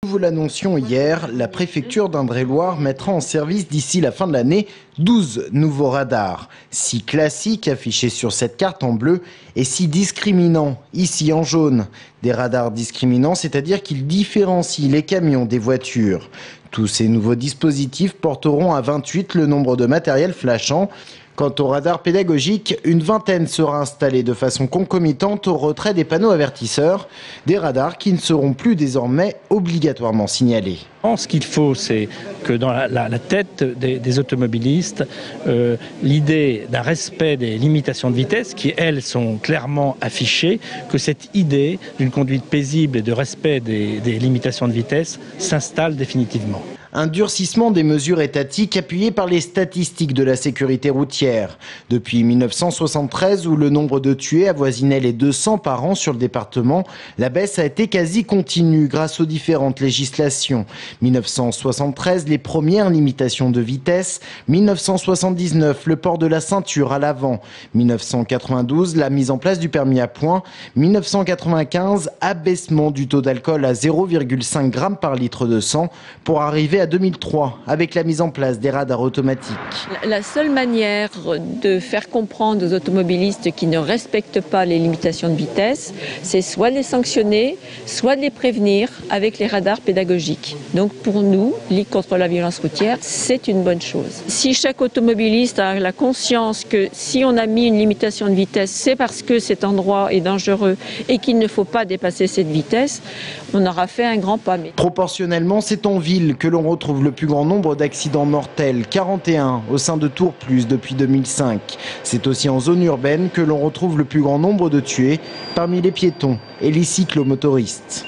Nous vous l'annoncions hier, la préfecture d'Indre-et-Loire mettra en service d'ici la fin de l'année 12 nouveaux radars. 6 classiques affichés sur cette carte en bleu et 6 discriminants, ici en jaune. Des radars discriminants, c'est-à-dire qu'ils différencient les camions des voitures. Tous ces nouveaux dispositifs porteront à 28 le nombre de matériel flashant. Quant au radar pédagogique, une vingtaine sera installée de façon concomitante au retrait des panneaux avertisseurs, des radars qui ne seront plus désormais obligatoirement signalés. Ce qu'il faut, c'est que dans la tête des automobilistes, l'idée d'un respect des limitations de vitesse, qui elles sont clairement affichées, que cette idée d'une conduite paisible et de respect des limitations de vitesse s'installe définitivement. Un durcissement des mesures étatiques appuyé par les statistiques de la sécurité routière. Depuis 1973, où le nombre de tués avoisinait les 200 par an sur le département, la baisse a été quasi continue grâce aux différentes législations. 1973, les premières limitations de vitesse. 1979, le port de la ceinture à l'avant. 1992, la mise en place du permis à points. 1995, abaissement du taux d'alcool à 0,5 g par litre de sang pour arriver à 2003 avec la mise en place des radars automatiques. La seule manière de faire comprendre aux automobilistes qui ne respectent pas les limitations de vitesse, c'est soit de les sanctionner, soit de les prévenir avec les radars pédagogiques. Donc pour nous, Ligue contre la violence routière, c'est une bonne chose. Si chaque automobiliste a la conscience que si on a mis une limitation de vitesse, c'est parce que cet endroit est dangereux et qu'il ne faut pas dépasser cette vitesse, on aura fait un grand pas. Proportionnellement, c'est en ville que l'on retrouve le plus grand nombre d'accidents mortels, 41 au sein de Tours Plus depuis 2005. C'est aussi en zone urbaine que l'on retrouve le plus grand nombre de tués parmi les piétons et les cyclomotoristes.